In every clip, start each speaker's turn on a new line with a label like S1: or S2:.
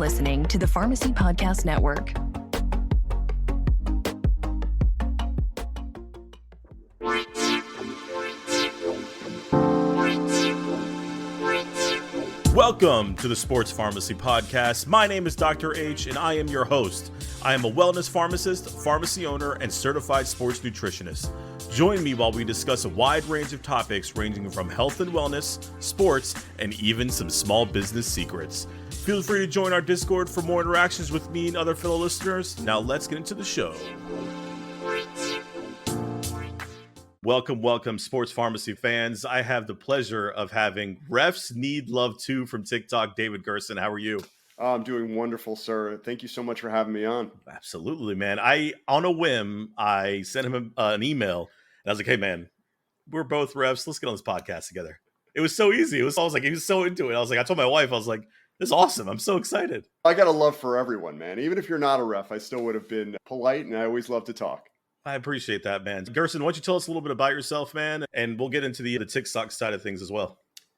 S1: listening to the Pharmacy Podcast Network.
S2: Welcome to the Sports Pharmacy Podcast. My name is Dr. H, and I am your host. I am a wellness pharmacist, pharmacy owner, and certified sports nutritionist. Join me while we discuss a wide range of topics ranging from health and wellness, sports, and even some small business secrets. Feel free to join our Discord for more interactions with me and other fellow listeners. Now let's get into the show. Welcome, sports pharmacy fans. I have the pleasure of having Refs Need Love 2 from TikTok, David Gerson. How are you?
S3: I'm doing wonderful, sir. Thank you so much for having me on.
S2: Absolutely, man. On a whim, I sent him an email, and I was like, hey, man, we're both refs. Let's get on this podcast together. It was so easy. He was so into it. I told my wife, I was like, this is awesome. I'm so excited.
S3: I got a love for everyone, man. Even if you're not a ref, I still would have been polite, and I always love to talk.
S2: I appreciate that, man. Gerson, why don't you tell us a little bit about yourself, man? And we'll get into the TikTok side of things as well.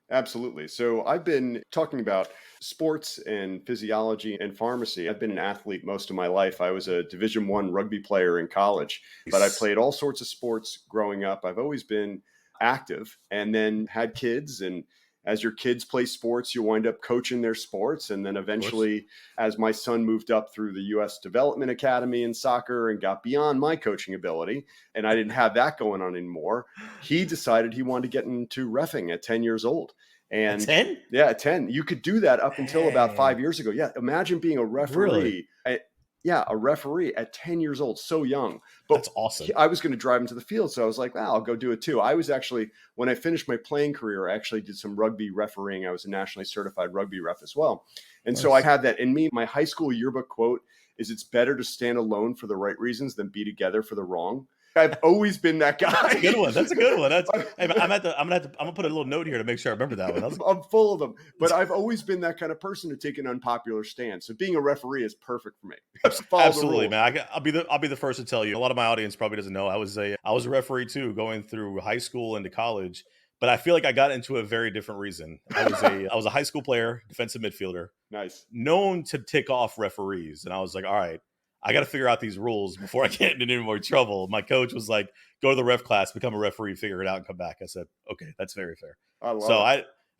S3: Absolutely. So I've been talking about sports and physiology and pharmacy. I've been an athlete most of my life. I was a Division I rugby player in college, but I played all sorts of sports growing up. I've always been active and then had kids. And as your kids play sports, you wind up coaching their sports. And then eventually, as my son moved up through the U.S. Development Academy in soccer and got beyond my coaching ability, and I didn't have that going on anymore, he decided he wanted to get into reffing at 10 years old. And
S2: at 10?
S3: Yeah, at 10. You could do that up until about 5 years ago. Yeah, imagine being a referee.
S2: Really?
S3: A referee at 10 years old, so young. But
S2: that's awesome.
S3: I was going to drive him to the field, so I was like, well, I'll go do it too. I was actually, when I finished my playing career, I actually did some rugby refereeing. I was a nationally certified rugby ref as well. And so I had that in me. My high school yearbook quote is, it's better to stand alone for the right reasons than be together for the wrong. I've always been that guy.
S2: That's a good one. I'm gonna put a little note here to make sure I remember that one.
S3: I'm full of them, but I've always been that kind of person to take an unpopular stance. So being a referee is perfect for me.
S2: Absolutely, man. I'll be the first to tell you. A lot of my audience probably doesn't know I was a referee too, going through high school into college. But I feel like I got into a very different reason. I was a high school player, defensive midfielder,
S3: nice,
S2: known to tick off referees, and I was like, all right, I got to figure out these rules before I get into any more trouble. My coach was like, go to the ref class, become a referee, figure it out, and come back. I said, okay, that's very fair.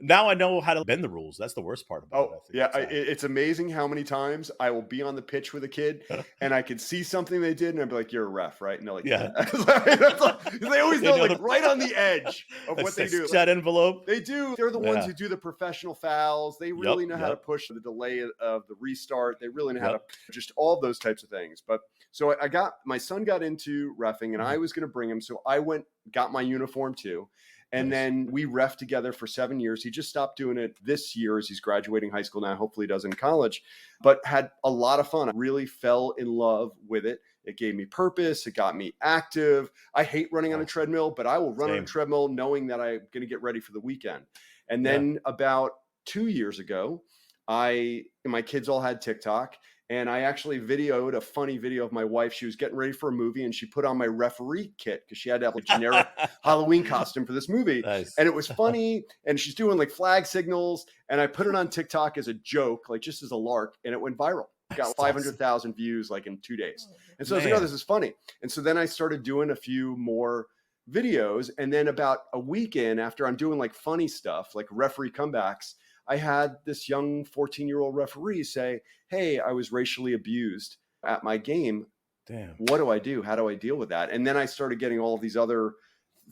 S2: Now I know how to bend the rules. That's the worst part about it.
S3: It's amazing how many times I will be on the pitch with a kid and I can see something they did and I'll be like, you're a ref, right? And they're like, yeah. They always know, like right on the edge of what they do.
S2: That envelope.
S3: They do. They're the ones who do the professional fouls. They really know how to push the delay of the restart. They really know how to just all of those types of things. But so my son got into reffing and I was going to bring him. So I got my uniform too. And then we ref together for 7 years. He just stopped doing it this year as he's graduating high school now. Hopefully he does in college, but had a lot of fun. I really fell in love with it. It gave me purpose. It got me active. I hate running on a treadmill, but I will run on a treadmill knowing that I'm going to get ready for the weekend. And then about 2 years ago, my kids all had TikTok. And I actually videoed a funny video of my wife. She was getting ready for a movie and she put on my referee kit because she had to have a generic Halloween costume for this movie.
S2: Nice.
S3: And it was funny. And she's doing like flag signals. And I put it on TikTok as a joke, like just as a lark. And it went viral. Got 500,000 views like in 2 days. And so I was like, oh, this is funny. And so then I started doing a few more videos. And then about a week in, after I'm doing like funny stuff, like referee comebacks, I had this young 14-year-old referee say, hey, I was racially abused at my game.
S2: Damn.
S3: What do I do? How do I deal with that? And then I started getting all of these other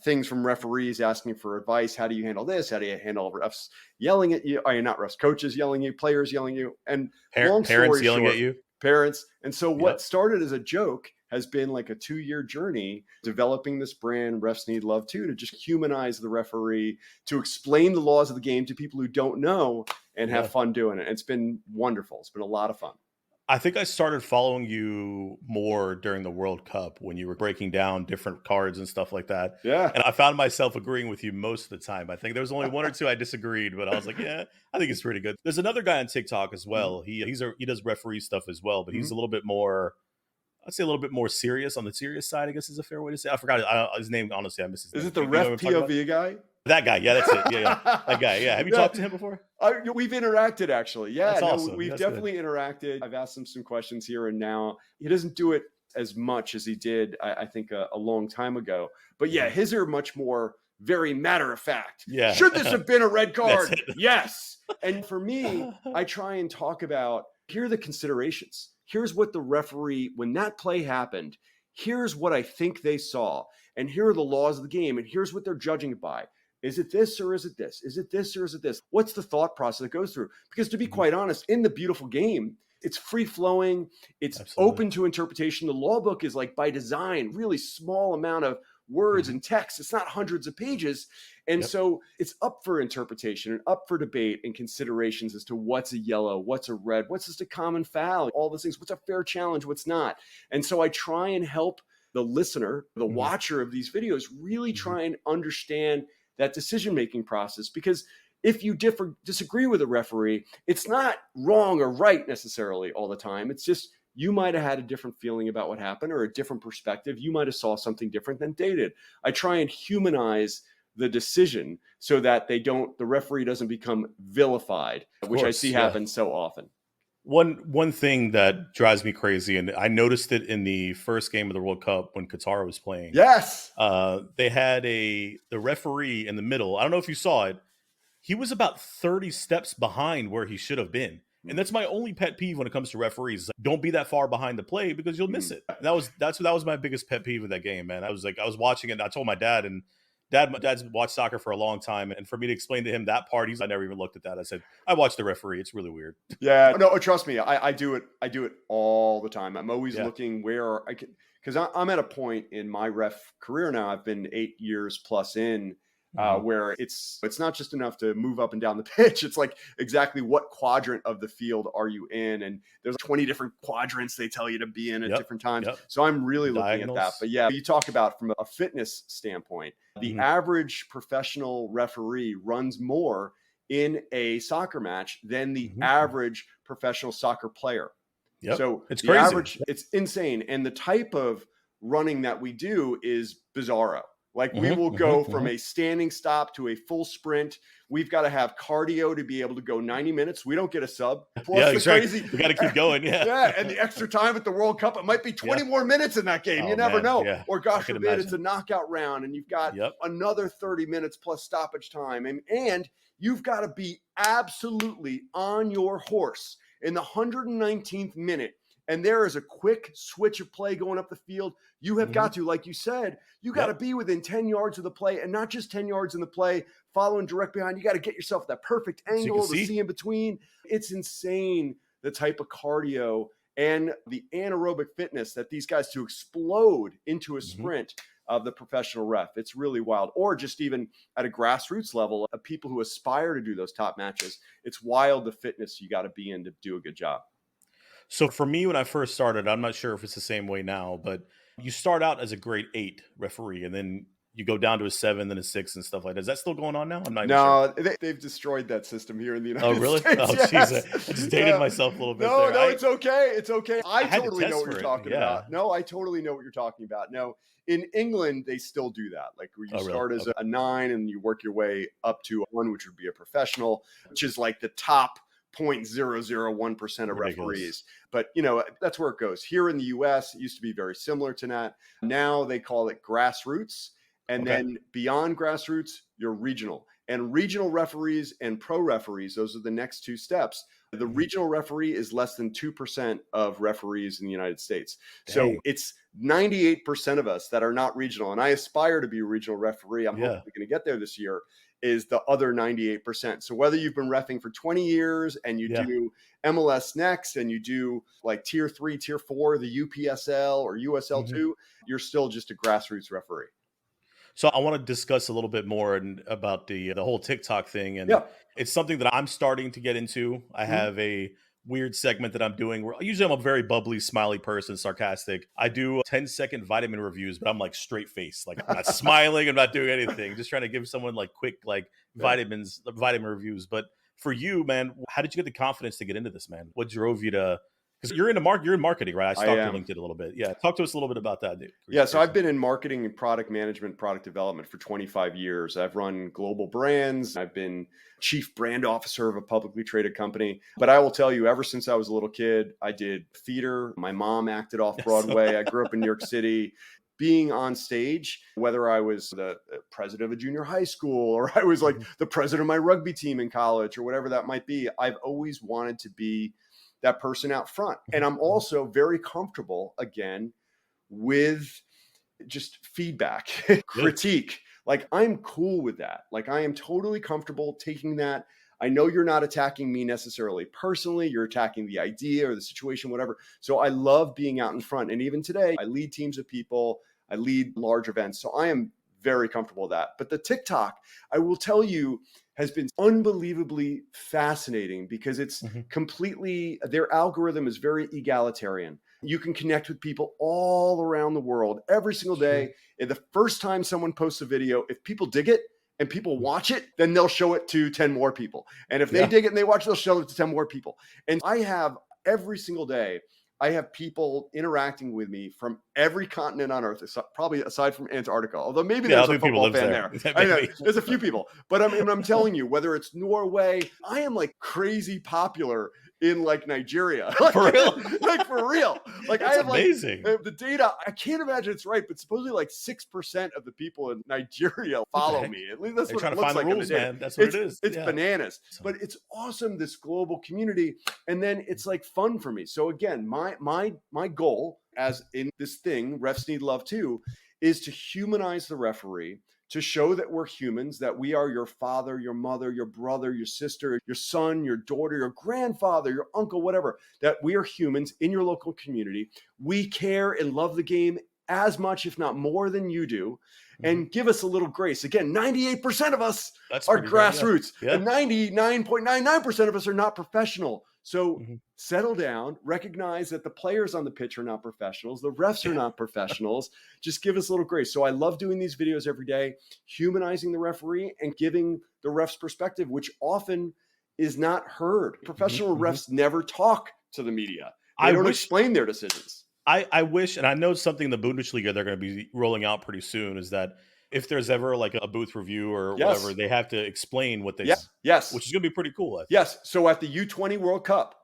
S3: things from referees asking for advice. How do you handle this? How do you handle refs yelling at you? Are you not refs? Coaches yelling at you, players yelling at you, and
S2: parents yelling at you.
S3: Parents. And so what started as a joke has been like a 2-year journey developing this brand, Refs Need Love 2, to just humanize the referee, to explain the laws of the game to people who don't know and have fun doing it. It's been wonderful. It's been a lot of fun.
S2: I think I started following you more during the World Cup when you were breaking down different cards and stuff like that.
S3: Yeah.
S2: And I found myself agreeing with you most of the time. I think there was only one or two I disagreed, but I was like, yeah, I think it's pretty good. There's another guy on TikTok as well. He does referee stuff as well, but he's a little bit more, I'd say a little bit more serious, on the serious side, I guess is a fair way to say. I forgot his name. Honestly, I missed his name.
S3: Is it the Ref POV guy?
S2: That guy. Yeah, that's it. Yeah. That guy. Yeah. Have you talked to him before?
S3: We've interacted actually. Yeah,
S2: That's
S3: no,
S2: awesome.
S3: we've
S2: That's
S3: definitely interacted. I've asked him some questions here and now. He doesn't do it as much as he did, I think, a long time ago. But yeah,
S2: good.
S3: his are much more very matter of fact.
S2: Yeah.
S3: Should this have been a red
S2: That's
S3: card?
S2: it.
S3: Yes. And for me, I try and talk about, here are the considerations. Here's what the referee, when that play happened, here's what I think they saw. And here are the laws of the game. And here's what they're judging it by. Is it this or is it this? Is it this or is it this? What's the thought process that goes through? Because to be quite honest, in the beautiful game, it's free flowing. It's open to interpretation. The law book is like by design, really small amount of words and text. It's not hundreds of pages. And so it's up for interpretation and up for debate and considerations as to what's a yellow, what's a red, what's just a common foul, all those things, what's a fair challenge, what's not. And so I try and help the listener, the watcher of these videos, really try and understand that decision-making process, because if you disagree with a referee, it's not wrong or right necessarily all the time. It's just you might have had a different feeling about what happened or a different perspective. You might have saw something different than they did. I try and humanize the decision so that the referee doesn't become vilified, which I see happen so often.
S2: One thing that drives me crazy, and I noticed it in the first game of the World Cup when Qatar was playing.
S3: Yes.
S2: They had the referee in the middle. I don't know if you saw it. He was about 30 steps behind where he should have been. And that's my only pet peeve when it comes to referees. Don't be that far behind the play because you'll miss it. That was my biggest pet peeve of that game, man. I was watching it and I told my dad, and my dad's watched soccer for a long time. And for me to explain to him that part, I never even looked at that. I said, I watched the referee. It's really weird.
S3: Yeah, no, trust me. I do it. I do it all the time. I'm always looking where I can, because I'm at a point in my ref career now. I've been 8 years plus in, where it's not just enough to move up and down the pitch. It's like exactly what quadrant of the field are you in? And there's 20 different quadrants they tell you to be in at different times. So I'm really looking at that. But yeah, you talk about from a fitness standpoint, the average professional referee runs more in a soccer match than the average professional soccer player. So
S2: it's
S3: the
S2: crazy.
S3: Average, it's insane. And the type of running that we do is bizarro. Like we will go from a standing stop to a full sprint. We've got to have cardio to be able to go 90 minutes. We don't get a sub. Plus
S2: crazy. We got to keep going. Yeah.
S3: And the extra time at the World Cup, it might be 20 more minutes in that game. You never know.
S2: Yeah.
S3: Or gosh forbid, it's a knockout round and you've got another 30 minutes plus stoppage time. And you've got to be absolutely on your horse in the 119th minute. And there is a quick switch of play going up the field. You have got to, like you said, you got to be within 10 yards of the play, and not just 10 yards in the play, following direct behind. You got to get yourself that perfect angle to see in between. It's insane, the type of cardio and the anaerobic fitness that these guys to explode into a sprint of the professional ref. It's really wild. Or just even at a grassroots level of people who aspire to do those top matches. It's wild the fitness you got to be in to do a good job.
S2: So for me, when I first started, I'm not sure if it's the same way now, but you start out as a grade 8 referee and then you go down to a 7, then a 6 and stuff like that. Is that still going on now? I'm not
S3: sure.
S2: No,
S3: they've destroyed that system here in the United States.
S2: Oh, really? Oh, jeez. I just dated myself a little bit there.
S3: No, it's okay. It's okay. I totally know what you're talking
S2: Yeah.
S3: about. No, I totally know what you're talking about. No, in England, they still do that. Like where you start as a 9 and you work your way up to a 1, which would be a professional, which is like the top 0.001% of referees. But, that's where it goes. Here in the US, it used to be very similar to that. Now they call it grassroots. And then beyond grassroots, you're regional. And regional referees and pro referees, those are the next 2 steps. The regional referee is less than 2% of referees in the United States. Dang. So it's 98% of us that are not regional. And I aspire to be a regional referee. I'm hopefully going to get there this year. Is the other 98%. So whether you've been reffing for 20 years and you do MLS Next and you do like tier 3, tier 4, the UPSL or USL2, you're still just a grassroots referee.
S2: So I want to discuss a little bit more about the whole TikTok thing. And it's something that I'm starting to get into. I have a weird segment that I'm doing where usually I'm a very bubbly, smiley person, sarcastic. I do 10-second vitamin reviews, but I'm like straight face. Like I'm not smiling. I'm not doing anything. Just trying to give someone like quick, vitamin reviews. But for you, man, how did you get the confidence to get into this, man? What drove you to Because you're in marketing, right? I stalked your LinkedIn a little bit. Yeah. Talk to us a little bit about that, dude.
S3: Yeah. So I've been in marketing and product management, product development for 25 years. I've run global brands. I've been chief brand officer of a publicly traded company. But I will tell you, ever since I was a little kid, I did theater. My mom acted off Broadway. I grew up in New York City. Being on stage, whether I was the president of a junior high school or I was like the president of my rugby team in college or whatever that might be, I've always wanted to be that person out front. And I'm also very comfortable, again, with just feedback, critique. Like, I'm cool with that. Like, I am totally comfortable taking that. I know you're not attacking me necessarily personally. You're attacking the idea or the situation, whatever. So I love being out in front. And even today, I lead teams of people. I lead large events. So I am very comfortable with that. But the TikTok, I will tell you, has been unbelievably fascinating because it's completely, their algorithm is very egalitarian. You can connect with people all around the world every single day. And the first time someone posts a video, if people dig it and people watch it, then they'll show it to 10 more people. And if they dig it and they watch it, they'll show it to 10 more people. And I have every single day, I have people interacting with me from every continent on Earth, probably aside from Antarctica, although maybe there's a football fan there. I know, there's a few people, but I'm telling you, whether it's Norway, I am like crazy popular in like Nigeria.
S2: For real?
S3: Like for real. Like
S2: that's
S3: I have
S2: amazing.
S3: Like the data, I can't imagine it's right, but supposedly like 6% of the people in Nigeria follow me. At least that's
S2: They're
S3: what
S2: trying
S3: it
S2: to
S3: looks
S2: find
S3: like.
S2: the rules, man. That's what it is.
S3: It's bananas, but it's awesome, this global community. And then it's like fun for me. So again, my goal as in this thing, Refs Need Love Too, is to humanize the referee, to show that we're humans, that we are your father, your mother, your brother, your sister, your son, your daughter, your grandfather, your uncle, whatever, that we are humans in your local community. We care and love the game as much, if not more than you do. And give us a little grace. Again, 98% of us are grassroots, and 99.99% of us are not professional. So settle down, recognize that the players on the pitch are not professionals. The refs are not professionals. Just give us a little grace. So I love doing these videos every day, humanizing the referee and giving the ref's perspective, which often is not heard. Professional refs never talk to the media. They don't explain their decisions.
S2: I wish, and I know something in the Bundesliga they're going to be rolling out pretty soon, is that if there's ever like a booth review or whatever, they have to explain what they which is going to be pretty cool. I think.
S3: Yes. So at the U20 World Cup,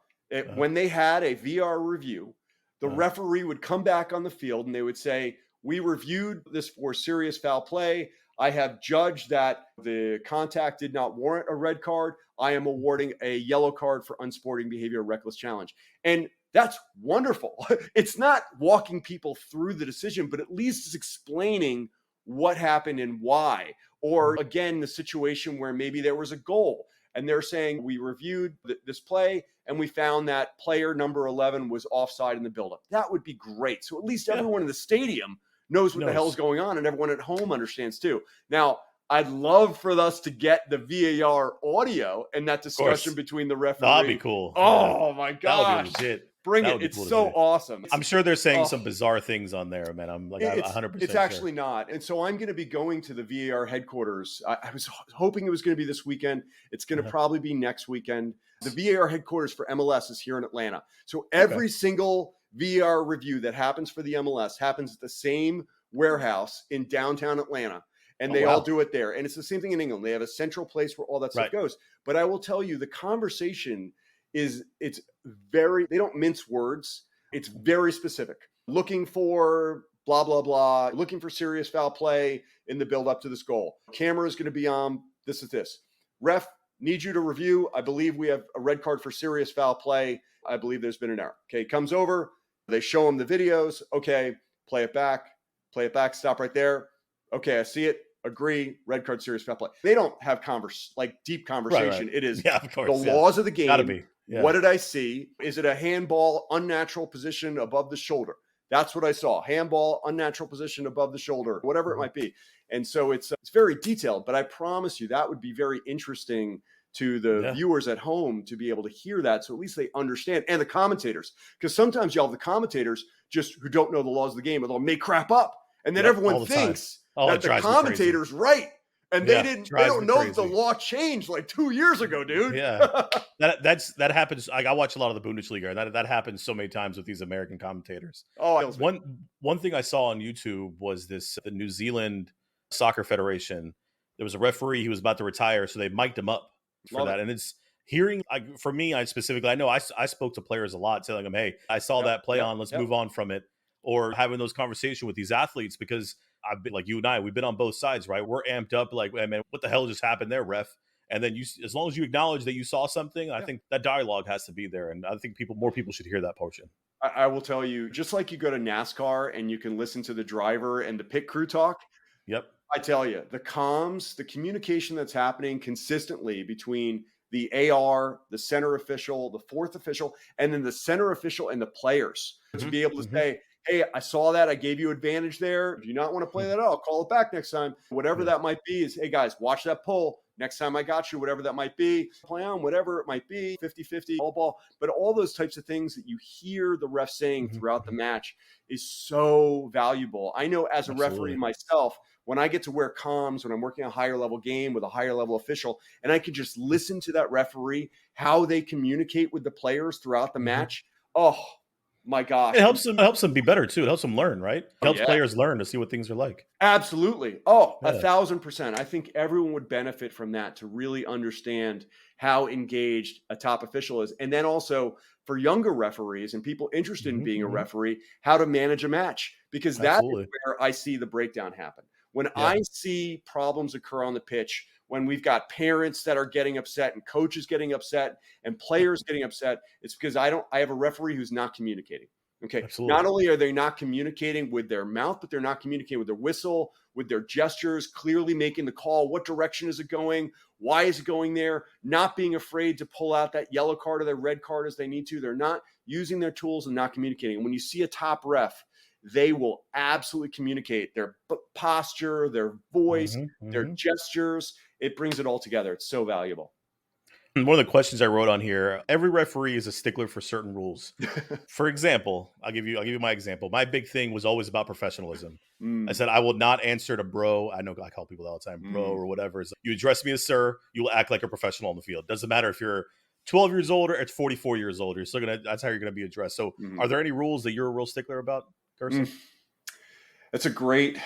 S3: when they had a VR review, the referee would come back on the field and they would say, we reviewed this for serious foul play. I have judged that the contact did not warrant a red card. I am awarding a yellow card for unsporting behavior, reckless challenge. And that's wonderful. It's not walking people through the decision, but at least it's explaining what happened and why. Or again, the situation where maybe there was a goal and they're saying we reviewed this play and we found that player number 11 was offside in the buildup. That would be great. So at least everyone in the stadium knows what the hell is going on, and everyone at home understands too. Now, I'd love for us to get the VAR audio and that discussion between the referee.
S2: That'd be cool.
S3: Oh my gosh.
S2: That would be legit.
S3: Bring it. It's so awesome.
S2: I'm sure they're saying some bizarre things on there, man. I'm like 100%.
S3: It's actually not. And so I'm going to be going to the VAR headquarters. I was hoping it was going to be this weekend. It's going to probably be next weekend. The VAR headquarters for MLS is here in Atlanta. So every single VAR review that happens for the MLS happens at the same warehouse in downtown Atlanta. And they all do it there. And it's the same thing in England. They have a central place where all that stuff goes. But I will tell you, the conversation it's very, they don't mince words. It's very specific. Looking for blah, blah, blah, looking for serious foul play in the build up to this goal. Camera is going to be on, this is this. Ref, need you to review. I believe we have a red card for serious foul play. I believe there's been an error. Okay, comes over. They show him the videos. Okay, play it back, stop right there. Okay, I see it. Agree, red card, serious foul play. They don't have deep conversation. Right. It is
S2: of course,
S3: the laws of the game.
S2: Gotta be. Yeah.
S3: What did I see? Is it a handball, unnatural position above the shoulder? That's what I saw. Handball, unnatural position above the shoulder, whatever it might be. And so it's very detailed, but I promise you that would be very interesting to the viewers at home to be able to hear that. So at least they understand. And the commentators, because sometimes you have the commentators just who don't know the laws of the game, or they'll make crap up. And then everyone thinks that the commentator's right. And
S2: Yeah,
S3: they
S2: drives
S3: don't
S2: me
S3: know that the
S2: crazy.
S3: law changed like 2 years ago, dude.
S2: Yeah. That happens. Like, I watch a lot of the Bundesliga, and that happens so many times with these American commentators.
S3: Oh, it kills me.
S2: One thing I saw on YouTube was the New Zealand Soccer Federation. There was a referee, he was about to retire, so they mic'd him up for
S3: Love
S2: that.
S3: it.
S2: And it's hearing, like, for me, I specifically, I know I spoke to players a lot, telling them, "Hey, I saw that play on. Let's move on from it." Or having those conversations with these athletes, because I've been like you and I, we've been on both sides, right? We're amped up, like, "Hey, man, what the hell just happened there, ref?" And then as long as you acknowledge that you saw something, I think that dialogue has to be there, and I think more people should hear that portion.
S3: I will tell you, just like you go to NASCAR and you can listen to the driver and the pit crew talk,
S2: Yep.
S3: I tell you, the comms, the communication that's happening consistently between the AR, the center official, the fourth official, and then the center official and the players to be able to say, "Hey, I saw that. I gave you advantage there. Do you not want to play that out? I'll call it back next time." Whatever that might be is, "Hey, guys, watch that pull. Next time I got you," whatever that might be. Play on, whatever it might be, 50-50, all ball. But all those types of things that you hear the ref saying throughout the match is so valuable. I know as a referee myself, when I get to wear comms, when I'm working a higher level game with a higher level official, and I can just listen to that referee, how they communicate with the players throughout the match. Oh my gosh.
S2: It helps them be better too. It helps them learn, right? It helps
S3: yeah.
S2: players learn to see what things are like.
S3: Absolutely. Oh,
S2: Yeah.
S3: 1,000%. I think everyone would benefit from that, to really understand how engaged a top official is. And then also for younger referees and people interested in being a referee, how to manage a match, because that is where I see the breakdown happen. When I see problems occur on the pitch, when we've got parents that are getting upset and coaches getting upset and players getting upset, it's because I have a referee who's not communicating. Okay.
S2: Absolutely.
S3: Not only are they not communicating with their mouth, but they're not communicating with their whistle, with their gestures, clearly making the call. What direction is it going? Why is it going there? Not being afraid to pull out that yellow card or their red card as they need to. They're not using their tools and not communicating. And when you see a top ref, they will absolutely communicate their posture, their voice, their gestures. It brings it all together. It's so valuable.
S2: One of the questions I wrote on here: every referee is a stickler for certain rules. For example, I'll give you my example. My big thing was always about professionalism. I said, I will not answer to bro. I know I call people all the time bro or whatever. So you address me as sir, you will act like a professional on the field. Doesn't matter if you're 12 years old or it's 44 years old. That's how you're gonna be addressed. So are there any rules that you're a real stickler about, Gerson?
S3: It's a great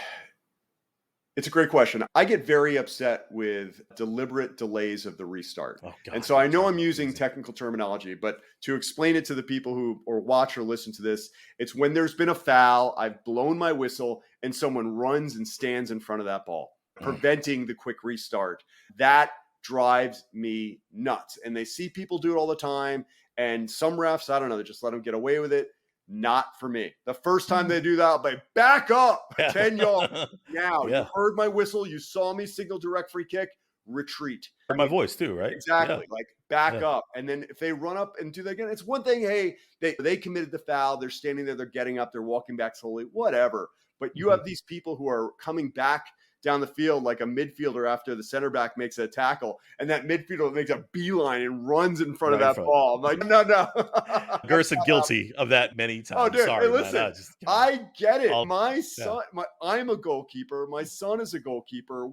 S3: question. I get very upset with deliberate delays of the restart.
S2: Oh, God,
S3: and so I know I'm using technical terminology, but to explain it to the people who or watch or listen to this, it's when there's been a foul, I've blown my whistle, and someone runs and stands in front of that ball, preventing the quick restart. That drives me nuts. And they see people do it all the time. And some refs, I don't know, they just let them get away with it. Not for me. The first time they do that, I'll be back up 10 yards. Now, you heard my whistle. You saw me signal direct free kick. Retreat.
S2: Heard my voice too, right?
S3: Exactly. Like back up. And then if they run up and do that again, it's one thing. Hey, they committed the foul. They're standing there. They're getting up. They're walking back slowly. Whatever. But you have these people who are coming back down the field like a midfielder after the center back makes a tackle, and that midfielder makes a beeline and runs in front of that ball. I'm like, no.
S2: Gerson guilty of that many times.
S3: Oh, dude,
S2: sorry,
S3: hey, listen,
S2: man.
S3: I get it. My son, I'm a goalkeeper. My son is a goalkeeper.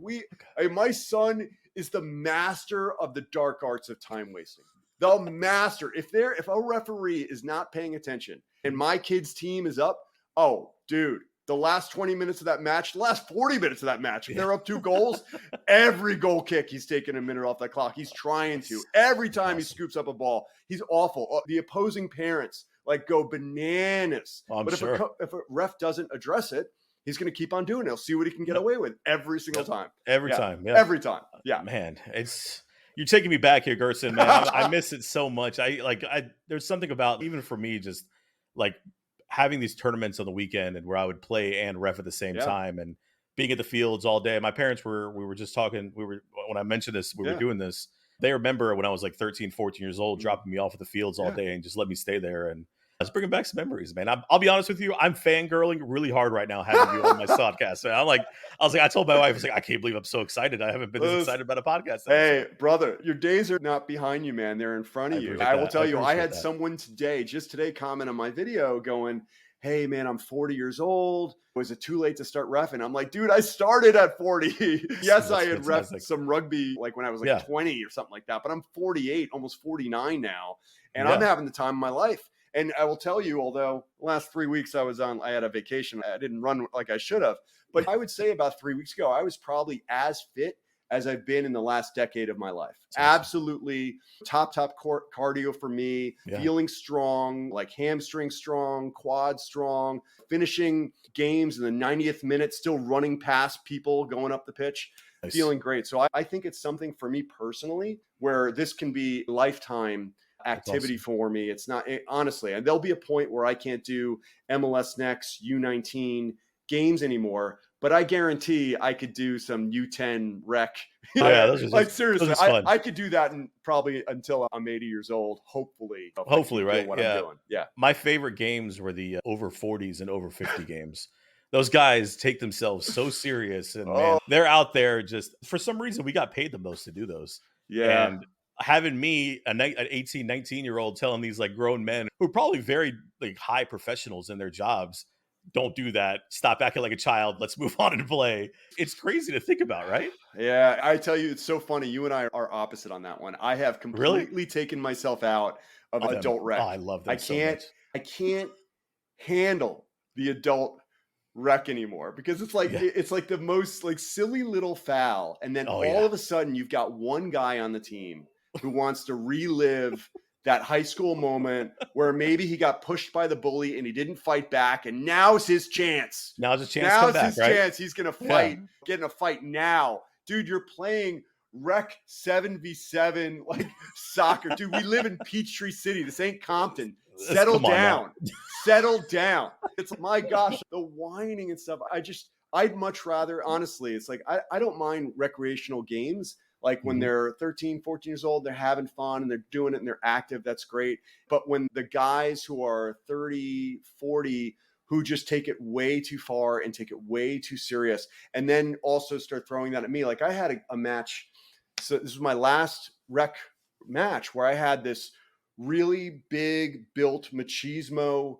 S3: My son is the master of the dark arts of time wasting. The master. If a referee is not paying attention and my kid's team is up, oh, dude. The last 20 minutes of that match, the last 40 minutes of that match, if they're up 2 goals, every goal kick, he's taking a minute off that clock. He's trying to. Every time he scoops up a ball, he's awful. The opposing parents go bananas. But if a ref doesn't address it, he's going to keep on doing it. He'll see what he can get away with every single time.
S2: Every time.
S3: Every time. Yeah.
S2: Man, you're taking me back here, Gerson, man. I miss it so much. There's something about, even for me, just like having these tournaments on the weekend and where I would play and ref at the same time, and being at the fields all day. My parents we were just talking, when I mentioned this, we were doing this. They remember when I was like 13, 14 years old, dropping me off at the fields all day and just let me stay there. And I was bringing back some memories, man. I'll be honest with you. I'm fangirling really hard right now having you on my podcast. Man. I told my wife, I can't believe I'm so excited. I haven't been this excited about a podcast.
S3: Hey, brother, your days are not behind you, man. They're in front of you. I will tell you, I had someone just today comment on my video going, hey man, I'm 40 years old. Was it too late to start reffing? I'm like, dude, I started at 40. Yes, I had reffed some rugby like when I was like 20 or something like that, but I'm 48, almost 49 now. And I'm having the time of my life. And I will tell you, although last 3 weeks I had a vacation, I didn't run like I should have. But I would say about 3 weeks ago, I was probably as fit as I've been in the last decade of my life. Absolutely top cardio for me, feeling strong, like hamstring strong, quad strong, finishing games in the 90th minute, still running past people going up the pitch. Nice. Feeling great. So I think it's something for me personally where this can be lifetime activity for me. It's not honestly, and there'll be a point where I can't do MLS Next U19 games anymore, but I guarantee I could do some U10 rec. Like seriously, I could do that probably until I'm 80 years old, hopefully.
S2: Hopefully, right?
S3: What I'm doing. Yeah.
S2: My favorite games were the over 40s and over 50 games. Those guys take themselves so serious, and man, they're out there just for some reason. We got paid the most to do those.
S3: Yeah.
S2: And having me, an 18, 19-year-old, telling these like grown men who are probably very like high professionals in their jobs, don't do that. Stop acting like a child. Let's move on and play. It's crazy to think about, right?
S3: Yeah, I tell you, it's so funny. You and I are opposite on that one. I have completely taken myself out of adult rec.
S2: Oh, I love that.
S3: I can't handle the adult rec anymore because it's like the most like silly little foul, and then all of a sudden you've got one guy on the team who wants to relive that high school moment where maybe he got pushed by the bully and he didn't fight back, and now's his chance.
S2: Now's his chance.
S3: He's gonna fight, get in a fight now. Dude, you're playing rec 7v7 like soccer. Dude, we live in Peachtree City. This ain't Compton. Settle down. Settle down. It's my gosh, the whining and stuff. I'd much rather, honestly, it's like I don't mind recreational games. Like when they're 13, 14 years old, they're having fun and they're doing it and they're active. That's great. But when the guys who are 30, 40, who just take it way too far and take it way too serious, and then also start throwing that at me. Like I had a match. So this was my last rec match where I had this really big built machismo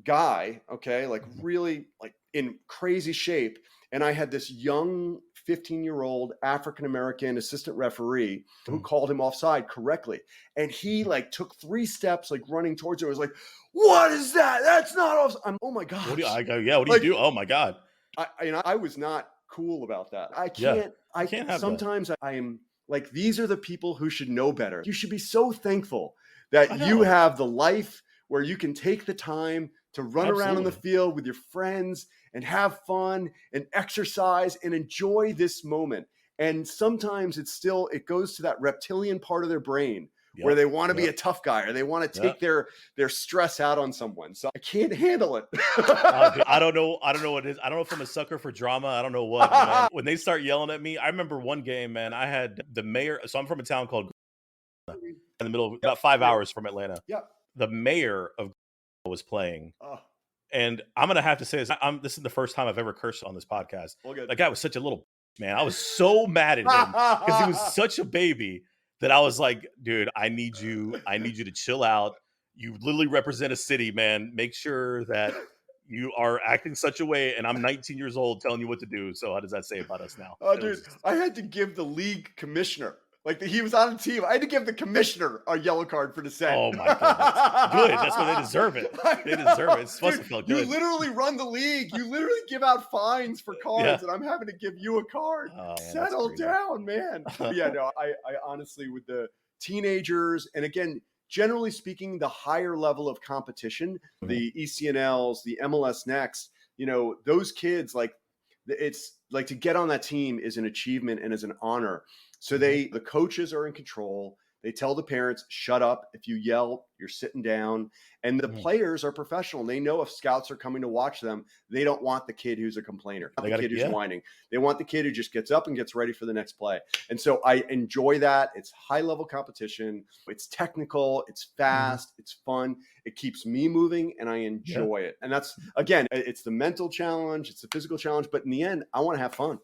S3: guy. Okay. Like really like in crazy shape. And I had this young 15-year-old African-American assistant referee who called him offside correctly. And he like took 3 steps, like running towards it. It was like, what is that? That's not offside. Oh my gosh.
S2: What do you do? Oh my God.
S3: I was not cool about that. I can't have sometimes that. I am like, these are the people who should know better. You should be so thankful that you have the life where you can take the time to run around in the field with your friends and have fun and exercise and enjoy this moment. And sometimes it goes to that reptilian part of their brain where they want to be a tough guy or they want to take their stress out on someone. So I can't handle it.
S2: I don't know what it is. I don't know if I'm a sucker for drama. I don't know what. Man. When they start yelling at me, I remember one game, man, I had the mayor. So I'm from a town called in the middle of about 5 hours from Atlanta.
S3: Yep.
S2: The mayor of was playing. And I'm going to have to say this is the first time I've ever cursed on this podcast. That guy was such a little man. I was so mad at him because he was such a baby that I was like, dude, I need you to chill out. You literally represent a city, man. Make sure that you are acting such a way, and I'm 19 years old telling you what to do. So how does that say about us now?
S3: Oh, dude, I had to give the league commissioner. Like he was on the team. I had to give the commissioner a yellow card for dissent.
S2: Oh my goodness. Good. That's what they deserve it. They deserve it. It's supposed to feel good.
S3: You literally run the league. You literally give out fines for cards, and I'm having to give you a card. Oh, man, settle down, man. Yeah, no, I honestly, with the teenagers, and again, generally speaking, the higher level of competition, the ECNLs, the MLS Next, those kids, like it's like to get on that team is an achievement and is an honor. So the coaches are in control. They tell the parents, shut up. If you yell, you're sitting down. And the players are professional. They know if scouts are coming to watch them, they don't want the kid who's a complainer, the kid who's whining. They want the kid who just gets up and gets ready for the next play. And so I enjoy that. It's high level competition. It's technical. It's fast. It's fun. It keeps me moving and I enjoy it. And that's, again, it's the mental challenge. It's the physical challenge. But in the end, I want to have fun.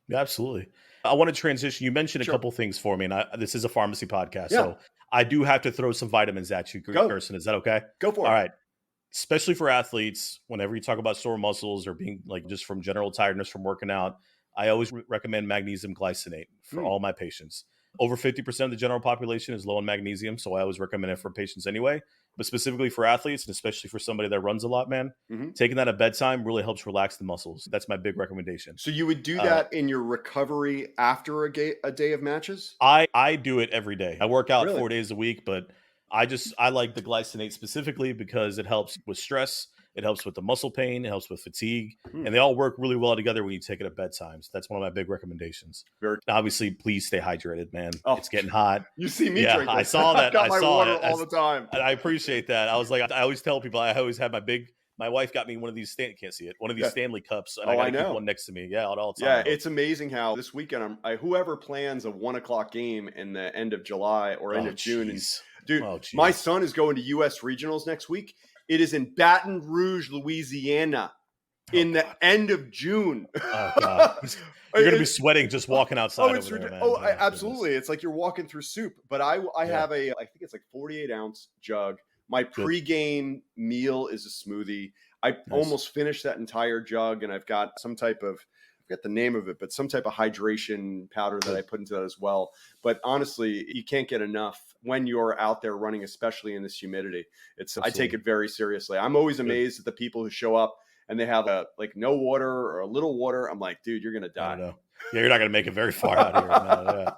S2: Yeah, absolutely. I want to transition. You mentioned a couple things for me, and this is a pharmacy podcast, so I do have to throw some vitamins at you, Gerson. Is that okay?
S3: Go for it.
S2: All right. especially for athletes, whenever you talk about sore muscles or being like just from general tiredness from working out, I always recommend magnesium glycinate for all my patients. Over 50% of the general population is low in magnesium, so I always recommend it for patients anyway. But specifically for athletes, and especially for somebody that runs a lot, man, taking that at bedtime really helps relax the muscles. That's my big recommendation.
S3: So you would do that in your recovery after a day of matches?
S2: I do it every day. I work out
S3: Really?
S2: 4 days a week, but I like the glycinate specifically because it helps with stress, it helps with the muscle pain, it helps with fatigue, and they all work really well together when you take it at bedtime. So that's one of my big recommendations. Obviously, please stay hydrated, man.
S3: Oh,
S2: it's getting hot.
S3: You see me
S2: Yeah,
S3: drinking.
S2: I saw that.
S3: I've got
S2: I
S3: my
S2: saw
S3: water
S2: it.
S3: all the time.
S2: And I appreciate that. I was like, I always tell people I always have my wife got me one of these can't see it, one of these Stanley cups, and I gotta keep one next to me. Yeah, at all times.
S3: Yeah, it's amazing how this weekend whoever plans a 1:00 game in the end of July or end of June. Dude, my son is going to US regionals next week. It is in Baton Rouge, Louisiana, in the end of June.
S2: Oh God. You're going to be sweating just walking outside. Over there, man.
S3: Absolutely. It's like you're walking through soup. But I have I think it's like 48-ounce jug. My pregame meal is a smoothie. I almost finished that entire jug, and I've got some type of, I forget the name of it, but some type of hydration powder that I put into that as well. But honestly, you can't get enough when you're out there running, especially in this humidity. I take it very seriously. I'm always amazed at the people who show up and they have no water or a little water. I'm like, dude, you're going to die.
S2: Yeah, you're not going to make it very far out here. No, yeah.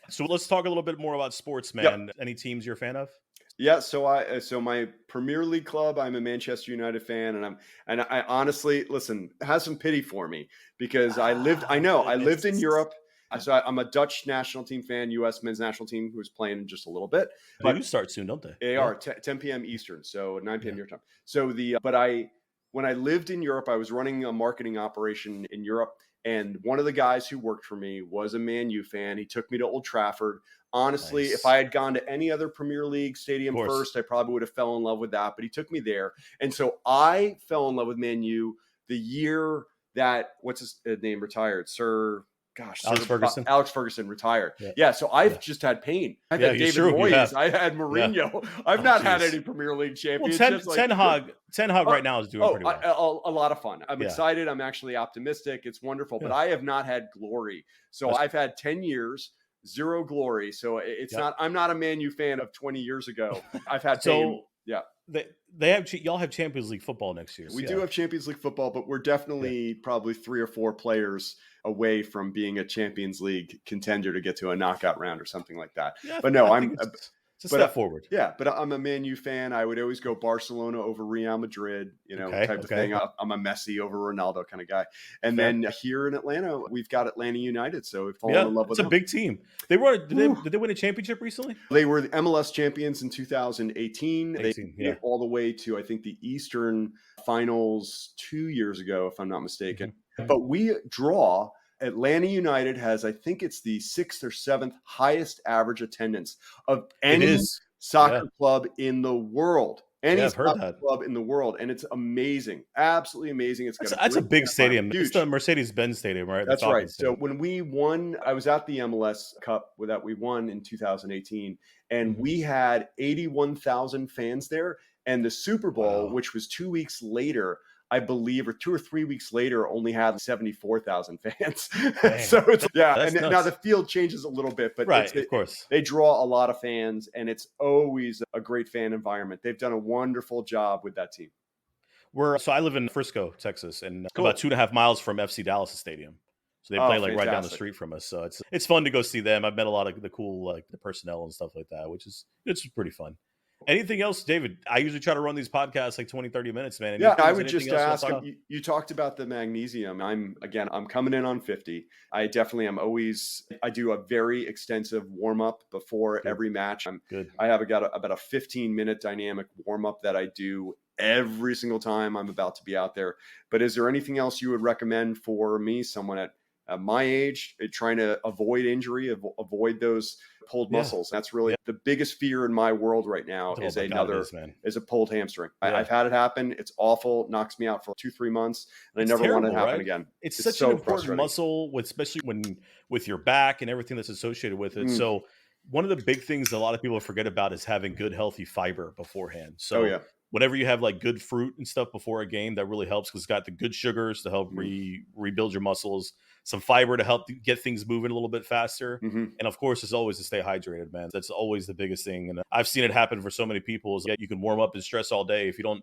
S2: So let's talk a little bit more about sports, man. Yep. Any teams you're a fan of?
S3: Yeah, so my Premier League club, I'm a Manchester United fan, and I honestly, listen, have some pity for me because I lived in Europe. So I'm a Dutch national team fan, U.S. men's national team who's playing in just a little bit.
S2: But they do start soon, don't they?
S3: They are 10 p.m. Eastern, so 9 p.m. your time. So when I lived in Europe, I was running a marketing operation in Europe. And one of the guys who worked for me was a Man U fan. He took me to Old Trafford. Honestly, if I had gone to any other Premier League stadium first, I probably would have fell in love with that. But he took me there. And so I fell in love with Man U the year that, what's his name, retired? Alex Ferguson retired. Yeah, so I've just had pain. I've had David Moyes. I had Mourinho. I've not had any Premier League championships.
S2: Well, Ten Hag right now is doing pretty well.
S3: A lot of fun. I'm excited. I'm actually optimistic. It's wonderful. But I have not had glory. So I've had 10 years, zero glory. So it's not. I'm not a Man U fan of 20 years ago. I've had pain. Yeah.
S2: Y'all have Champions League football next year.
S3: We do have Champions League football, but we're definitely probably 3 or 4 players away from being a Champions League contender to get to a knockout round or something like that. Yeah, but no,
S2: it's a step forward.
S3: Yeah, but I'm a Man U fan. I would always go Barcelona over Real Madrid, type of thing. I'm a Messi over Ronaldo kind of guy. And then here in Atlanta, we've got Atlanta United. So we've fallen in love with them.
S2: It's a big team. Did they win a championship recently?
S3: They were the MLS champions in 2018. They went all the way to, I think, the Eastern Finals 2 years ago, if I'm not mistaken. Mm-hmm. But we draw. Atlanta United has, I think it's the 6th or 7th highest average attendance of any soccer club in the world. Any soccer club in the world. And it's amazing. Absolutely amazing.
S2: That's a big stadium. It's the Mercedes-Benz Stadium, right?
S3: That's right. So when we won, I was at the MLS Cup that we won in 2018, and we had 81,000 fans there. And the Super Bowl, which was 2 weeks later, I believe, or 2 or 3 weeks later, only had 74,000 fans. So it's and now the field changes a little bit, but
S2: of course
S3: they draw a lot of fans, and it's always a great fan environment. They've done a wonderful job with that team.
S2: So I live in Frisco, Texas, and about 2.5 miles from FC Dallas Stadium. So they play right down the street from us. So it's fun to go see them. I've met a lot of the cool the personnel and stuff like that, it's pretty fun. Anything else, David? I usually try to run these podcasts like 20, 30 minutes, man.
S3: I would just ask him, you talked about the magnesium. I'm coming in on 50. I definitely am I do a very extensive warm up before every match. I have got about a 15-minute dynamic warm up that I do every single time I'm about to be out there. But is there anything else you would recommend for me, someone at my age, trying to avoid injury, avoid those pulled muscles? That's really the biggest fear in my world right now is a pulled hamstring. I've had it happen. It's awful. Knocks me out for 2-3 months, and I never want it to happen again.
S2: It's such an important muscle, especially with your back and everything that's associated with it. So one of the big things a lot of people forget about is having good, healthy fiber beforehand. So whenever you have like good fruit and stuff before a game, that really helps because it's got the good sugars to help rebuild your muscles, some fiber to help get things moving a little bit faster. And of course, it's always to stay hydrated, man. That's always the biggest thing. And I've seen it happen for so many people. Is you can warm up and stress all day. If you don't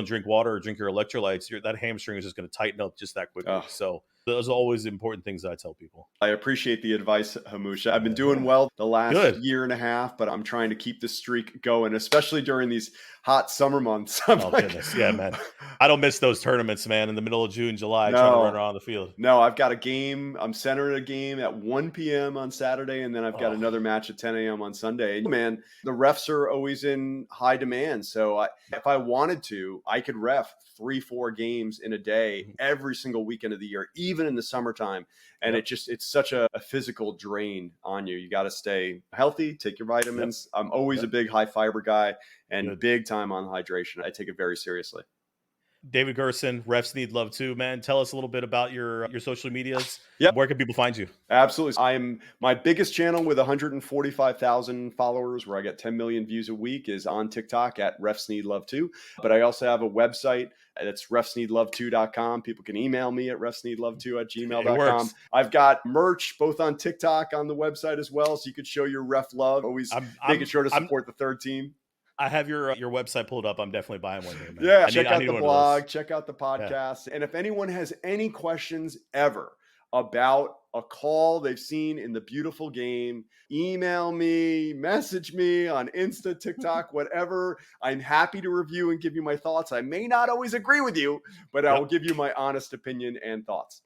S2: drink water or drink your electrolytes, that hamstring is just going to tighten up just that quickly. So those are always the important things that I tell people.
S3: I appreciate the advice, Hamusha. I've been doing well the last year and a half, but I'm trying to keep the streak going, especially during these hot summer months.
S2: Goodness. Yeah, man. I don't miss those tournaments, man, in the middle of June, July, trying to run around the field.
S3: No, I've got a game. I'm centering a game at 1 p.m. on Saturday, and then I've got another match at 10 a.m. on Sunday. And man, the refs are always in high demand. So if I wanted to, I could ref 3-4 games in a day every single weekend of the year, even in the summertime. And it's such a physical drain on you. You got to stay healthy, take your vitamins. I'm always a big high fiber guy and big time on hydration. I take it very seriously.
S2: David Gerson, Refs Need Love Too, man. Tell us a little bit about your social medias. Where can people find you?
S3: Absolutely. I'm my biggest channel with 145,000 followers, where I get 10 million views a week, is on TikTok at Refs Need Love Too. But I also have a website. That's refsneedlove2.com. People can email me at refsneedlove2@gmail.com. I've got merch both on TikTok, on the website as well, so you could show your ref love. Always making sure to support the third team.
S2: I have your website pulled up. I'm definitely buying one here, man.
S3: Yeah, check out the blog, check out the podcast. And if anyone has any questions ever about a call they've seen in the beautiful game, email me, message me on Insta, TikTok, whatever. I'm happy to review and give you my thoughts. I may not always agree with you, but I will give you my honest opinion and thoughts.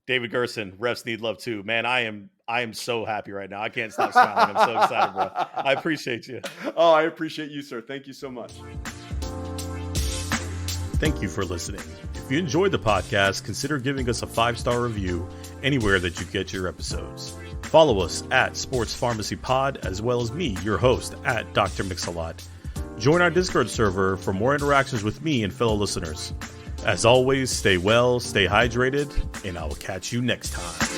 S2: David Gerson, Refs Need Love Too. Man, I am so happy right now. I can't stop smiling. I'm so excited, bro. I appreciate you.
S3: Oh, I appreciate you, sir. Thank you so much.
S2: Thank you for listening. If you enjoyed the podcast, consider giving us a 5-star review anywhere that you get your episodes. Follow us at Sports Pharmacy Pod, as well as me, your host, at Dr. Mix-a-Lot. Join our Discord server for more interactions with me and fellow listeners. As always, stay well, stay hydrated, and I will catch you next time.